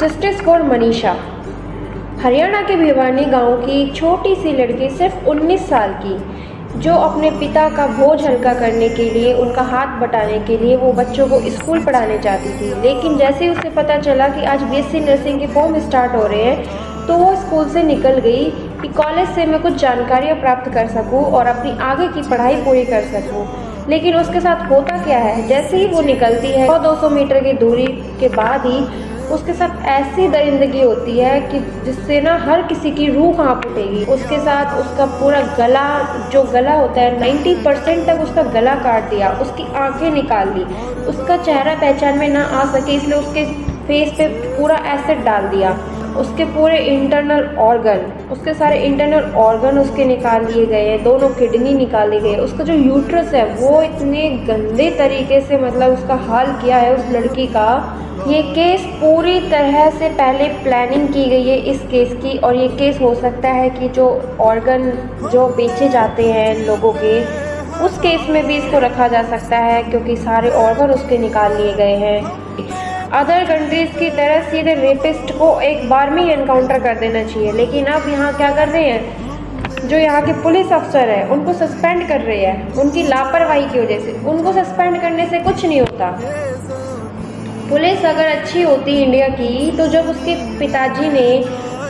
Justice for Manisha. Haryana के भिवानी गांव की एक छोटी सी लड़की, सिर्फ 19 साल की, जो अपने पिता का बोझ हल्का करने के लिए, उनका हाथ बटाने के लिए वो बच्चों को स्कूल पढ़ाने जाती थी। लेकिन जैसे ही उसे पता चला कि आज बीएससी नर्सिंग के फॉर्म स्टार्ट हो रहे हैं, तो वो स्कूल से निकल गई कि कॉलेज से मैं कुछ जानकारियाँ प्राप्त कर सकूँ और अपनी आगे की पढ़ाई पूरी कर सकूँ। लेकिन उसके साथ होता क्या है, जैसे ही वो निकलती है 100-200 मीटर की दूरी के बाद ही उसके साथ ऐसी दरिंदगी होती है कि जिससे ना हर किसी की रूह कांप उठेगी। उसके साथ उसका पूरा गला, जो गला होता है 90% तक उसका गला काट दिया, उसकी आंखें निकाल ली, उसका चेहरा पहचान में ना आ सके इसलिए उसके फेस पे पूरा एसिड डाल दिया, उसके पूरे इंटरनल ऑर्गन, उसके सारे इंटरनल ऑर्गन उसके निकाल लिए गए हैं, दोनों किडनी निकाली गई, उसका जो यूट्रस है वो इतने गंदे तरीके से मतलब उसका हाल किया है उस लड़की का। ये केस पूरी तरह से पहले प्लानिंग की गई है इस केस की, और ये केस हो सकता है कि जो ऑर्गन जो बेचे जाते हैं लोगों के, उस केस में भी इसको रखा जा सकता है क्योंकि सारे ऑर्गन उसके निकाल लिए गए हैं। अदर कंट्रीज़ की तरह सीधे रेपिस्ट को एक बार में ही एनकाउंटर कर देना चाहिए, लेकिन अब यहाँ क्या कर रहे हैं, जो यहाँ के पुलिस अफसर है उनको सस्पेंड कर रहे हैं उनकी लापरवाही की वजह से। उनको सस्पेंड करने से कुछ नहीं होता। पुलिस अगर अच्छी होती इंडिया की, तो जब उसके पिताजी ने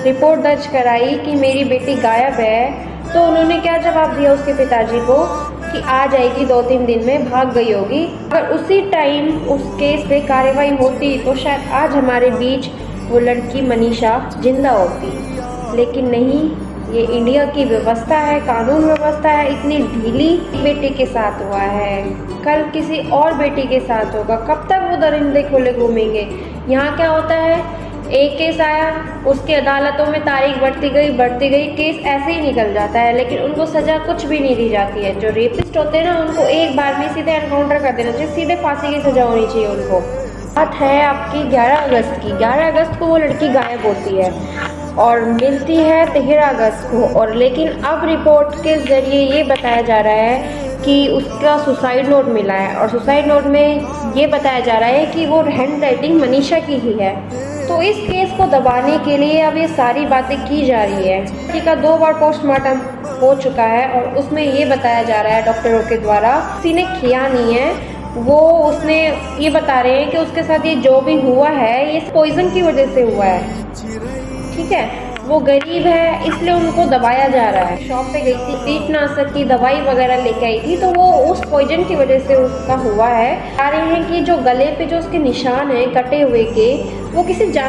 रिपोर्ट दर्ज कराई कि मेरी बेटी गायब है, तो उन्होंने क्या जवाब दिया उसके पिताजी को कि आ जाएगी 2-3 दिन में, भाग गई होगी। अगर उसी टाइम उस केस पे कार्रवाई होती तो शायद आज हमारे बीच वो लड़की मनीषा जिंदा होती। लेकिन नहीं, ये इंडिया की व्यवस्था है, कानून व्यवस्था है, इतनी ढीली। बेटी के साथ हुआ है, कल किसी और बेटी के साथ होगा, कब तक वो दरिंदे खोले घूमेंगे। यहाँ क्या होता है, एक केस आया, उसकी अदालतों में तारीख बढ़ती गई, केस ऐसे ही निकल जाता है, लेकिन उनको सज़ा कुछ भी नहीं दी जाती है। जो रेपिस्ट होते हैं ना, उनको एक बार में सीधे एनकाउंटर कर देना चाहिए, सीधे फांसी की सज़ा होनी चाहिए उनको। बात है आपकी 11 अगस्त की। 11 अगस्त को वो लड़की गायब होती है और मिलती है 13 अगस्त को, और लेकिन अब रिपोर्ट के ज़रिए ये बताया जा रहा है कि उसका सुसाइड नोट मिला है, और सुसाइड नोट में ये बताया जा रहा है कि वो हैंड राइटिंग मनीषा की ही है। तो इस केस को दबाने के लिए अब ये सारी बातें की जा रही है। लड़की का 2 बार पोस्टमार्टम हो चुका है और उसमें ये बताया जा रहा है डॉक्टरों के द्वारा किसी ने किया नहीं है, वो उसने ये बता रहे हैं कि उसके साथ ये जो भी हुआ है ये पॉइजन की वजह से हुआ है। ठीक है, वो गरीब है इसलिए उनको दबाया जा रहा है। शॉप पे गई थी, कीटनाशक की दवाई वगैरह लेके आई थी, तो वो उस पॉइजन की वजह से उसका हुआ है। आ रहे हैं कि जो गले पे जो उसके निशान हैं कटे हुए के, वो किसी